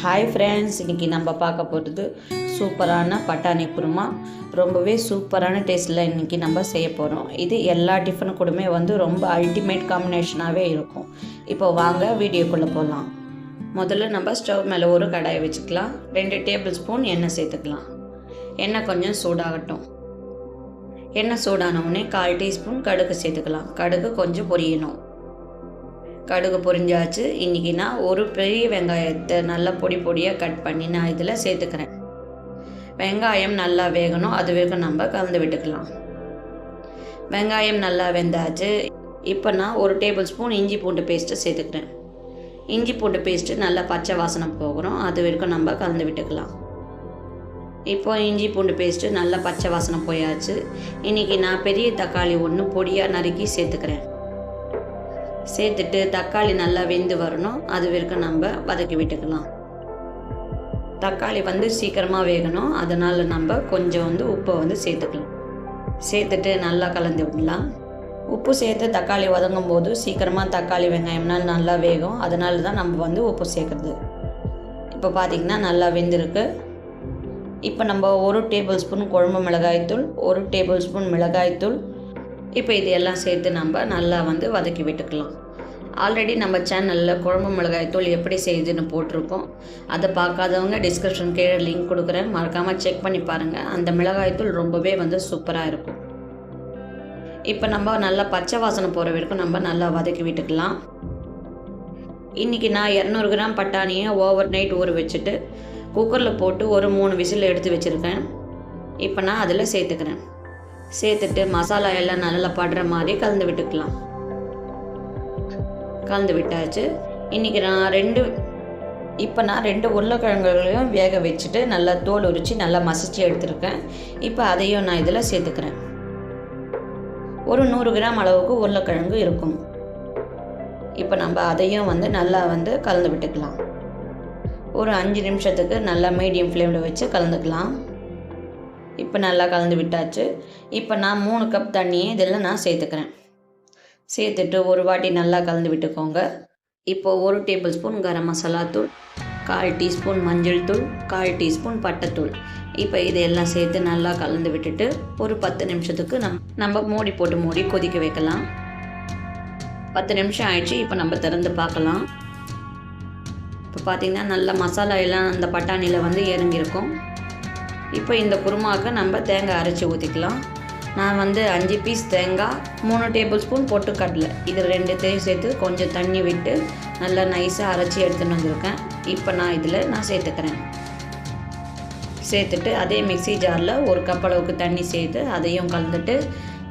Hi friends, இன்றைக்கி நம்ம பார்க்க போகிறது சூப்பரான பட்டாணி குருமா. ரொம்பவே சூப்பரான டேஸ்ட்டில் இன்றைக்கி நம்ம செய்ய போகிறோம். இது எல்லா டிஃபனு கூடமே ரொம்ப அல்டிமேட் காம்பினேஷனாகவே இருக்கும். இப்போ வாங்க வீடியோக்குள்ளே போகலாம். முதல்ல நம்ம ஸ்டவ் மேலே ஒரு கடாயை வச்சுக்கலாம். 2 டேபிள் ஸ்பூன் எண்ணெய் சேர்த்துக்கலாம். எண்ணெய் கொஞ்சம் சூடாகட்டும். எண்ணெய் சூடானவுடனே 1/4 டீஸ்பூன் கடுகு சேர்த்துக்கலாம். கடுகு கொஞ்சம் பொரியணும். கடுகு பொரிஞ்சாச்சு. இன்றைக்கி நான் ஒரு பெரிய வெங்காயத்தை நல்லா பொடியாக கட் பண்ணி நான் இதில் சேர்த்துக்கிறேன். வெங்காயம் நல்லா வேகணும், அது வரைக்கும் நம்ம கலந்து விட்டுக்கலாம். வெங்காயம் நல்லா வெந்தாச்சு. இப்போ நான் ஒரு டேபிள் ஸ்பூன் இஞ்சி பூண்டு பேஸ்ட்டு சேர்த்துக்கிறேன். இஞ்சி பூண்டு பேஸ்ட்டு நல்லா பச்சை வாசனை போகிறோம், அது வரைக்கும் நம்ம கலந்து விட்டுக்கலாம். இப்போ இஞ்சி பூண்டு பேஸ்ட்டு நல்லா பச்சை வாசனை போயாச்சு. இன்றைக்கி நான் பெரிய தக்காளி ஒன்று பொடியாக நறுக்கி சேர்த்துக்கிறேன். சேர்த்துட்டு தக்காளி நல்லா வெந்து வரணும், அது வரைக்கும் நம்ம வதக்கி விட்டுக்கலாம். தக்காளி சீக்கிரமாக வேகணும், அதனால் நம்ம கொஞ்சம் உப்பை சேர்த்துக்கலாம். சேர்த்துட்டு நல்லா கலந்து விடலாம். உப்பு சேர்த்து தக்காளி வதங்கும் போது சீக்கிரமாக தக்காளி வெங்காயம்னால் நல்லா வேகும், அதனால தான் நம்ம உப்பு சேர்க்குறது. இப்போ பார்த்திங்கன்னா நல்லா வெந்திருக்கு. இப்போ நம்ம 1 டேபிள் ஸ்பூன் குழம்பு மிளகாய்த்தூள், 1 டேபிள் ஸ்பூன் மிளகாய்த்தூள், இப்போ இது எல்லாம் சேர்த்து நம்ம நல்லா வதக்கி விட்டுக்கலாம். ஆல்ரெடி நம்ம சேனலில் குழம்பு மிளகாய்த்தூள் எப்படி செய்யுதுன்னு போட்டிருக்கோம். அதை பார்க்காதவங்க டிஸ்கிரிப்ஷன் கீழே லிங்க் கொடுக்குறேன், மறக்காமல் செக் பண்ணி பாருங்கள். அந்த மிளகாய்த்தூள் ரொம்பவே சூப்பராக இருக்கும். இப்போ நம்ம நல்லா பச்சை வாசனை போகிற வரைக்கும் நம்ம நல்லா வதக்கி விட்டுக்கலாம். இன்றைக்கி நான் 200 கிராம் பட்டாணியை ஓவர் நைட் ஊற வச்சுட்டு குக்கரில் போட்டு ஒரு 3 விசில் எடுத்து வச்சுருக்கேன். இப்போ நான் அதில் சேர்த்துக்கிறேன். சேர்த்துட்டு மசாலா எல்லாம் நல்லா படுற மாதிரி கலந்து விட்டுக்கலாம். கலந்து விட்டாச்சு. இன்றைக்கி நான் 2 உருளைக்கிழங்குகளையும் வேக வச்சுட்டு நல்லா தோல் உரித்து நல்லா மசிச்சு எடுத்துருக்கேன். இப்போ அதையும் நான் இதில் சேர்த்துக்கிறேன். ஒரு 100 கிராம் அளவுக்கு உருளைக்கிழங்கு இருக்கும். இப்போ நம்ம அதையும் நல்லா கலந்து விட்டுக்கலாம். ஒரு 5 நிமிஷத்துக்கு நல்லா மீடியம் ஃப்ளேமில் வச்சு கலந்துக்கலாம். இப்போ நல்லா கலந்து விட்டாச்சு. இப்போ நான் 3 கப் தண்ணியை இதில் நான் சேர்த்துக்கிறேன். சேர்த்துட்டு ஒரு வாட்டி நல்லா கலந்து விட்டுக்கோங்க. இப்போது 1 டேபிள் ஸ்பூன் கரம் மசாலா தூள், 1/4 டீஸ்பூன் மஞ்சள் தூள், 1/4 டீஸ்பூன் பட்டைத்தூள், இப்போ இதையெல்லாம் சேர்த்து நல்லா கலந்து விட்டுட்டு ஒரு 10 நிமிஷத்துக்கு நம்ம மூடி போட்டு கொதிக்க வைக்கலாம். 10 நிமிஷம் ஆயிடுச்சு. இப்போ நம்ம திறந்து பார்க்கலாம். இப்போ பார்த்திங்கன்னா நல்லா மசாலா எல்லாம் அந்த பட்டாணியில் இறங்கியிருக்கும். இப்போ இந்த குருமாவுக்கு நம்ம தேங்காய் அரைச்சி ஊற்றிக்கலாம். நான் 5 பீஸ் தேங்காய், 3 டேபிள் ஸ்பூன் பொட்டுக்கடலை, இது 2த்தையும் சேர்த்து கொஞ்சம் தண்ணி விட்டு நல்லா நைஸாக அரைச்சி எடுத்துகிட்டு வந்திருக்கேன். இப்போ நான் இதில் சேர்த்துக்கிறேன். சேர்த்துட்டு அதே மிக்ஸி ஜாரில் 1 கப் அளவுக்கு தண்ணி சேர்த்து அதையும் கலந்துட்டு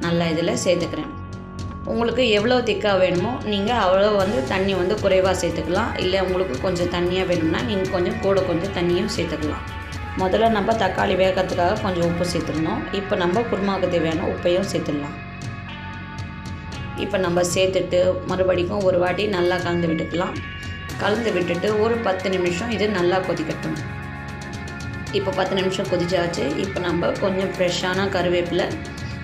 நல்லா இதில் சேர்த்துக்கிறேன். உங்களுக்கு எவ்வளோ திக்காக வேணுமோ நீங்கள் அவ்வளோ தண்ணி குறைவாக சேர்த்துக்கலாம். இல்லை உங்களுக்கு கொஞ்சம் தண்ணியாக வேணும்னா நீங்கள் கொஞ்சம் தண்ணியும் சேர்த்துக்கலாம். முதல்ல நம்ம தக்காளி வேகிறதுக்காக கொஞ்சம் உப்பு சேர்த்துடணும். இப்போ நம்ம குருமாவுக்கு தேவையான உப்பையும் சேர்த்துடலாம். இப்போ நம்ம சேர்த்துட்டு மறுபடியும் ஒரு வாட்டி நல்லா கலந்து விட்டுக்கலாம். கலந்து விட்டுட்டு ஒரு 10 நிமிஷம் இது நல்லா கொதிக்கட்டும். இப்போ 10 நிமிஷம் கொதிச்சாச்சு. இப்போ நம்ம கொஞ்சம் ஃப்ரெஷ்ஷான கருவேப்பிலை,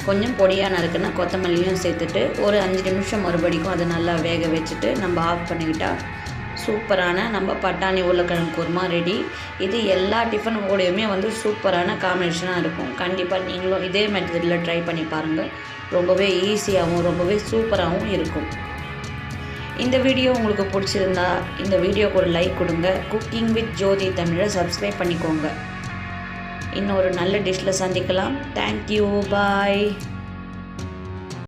கொஞ்சம் பொடியாக நறுக்குன்னா கொத்தமல்லியும் சேர்த்துட்டு ஒரு 5 நிமிஷம் மறுபடியும் அதை நல்லா வேக வச்சுட்டு நம்ம ஆஃப் பண்ணிக்கிட்டால் சூப்பரான நம்ம பட்டாணி உருளைக்கிழங்கு குருமா ரெடி. இது எல்லா டிஃபன் கூடயுமே சூப்பரான காம்பினேஷனாக இருக்கும். கண்டிப்பாக நீங்களும் இதே மெத்தடில் ட்ரை பண்ணி பாருங்கள். ரொம்பவே ஈஸியாகவும் ரொம்பவே சூப்பராகவும் இருக்கும். இந்த வீடியோ உங்களுக்கு பிடிச்சிருந்தா இந்த வீடியோக்கு ஒரு லைக் கொடுங்க. குக்கிங் வித் ஜோதி தமிழை சப்ஸ்கிரைப் பண்ணிக்கோங்க. இன்னொரு நல்ல டிஷ்ஷில் சந்திக்கலாம். தேங்க்யூ, பாய்.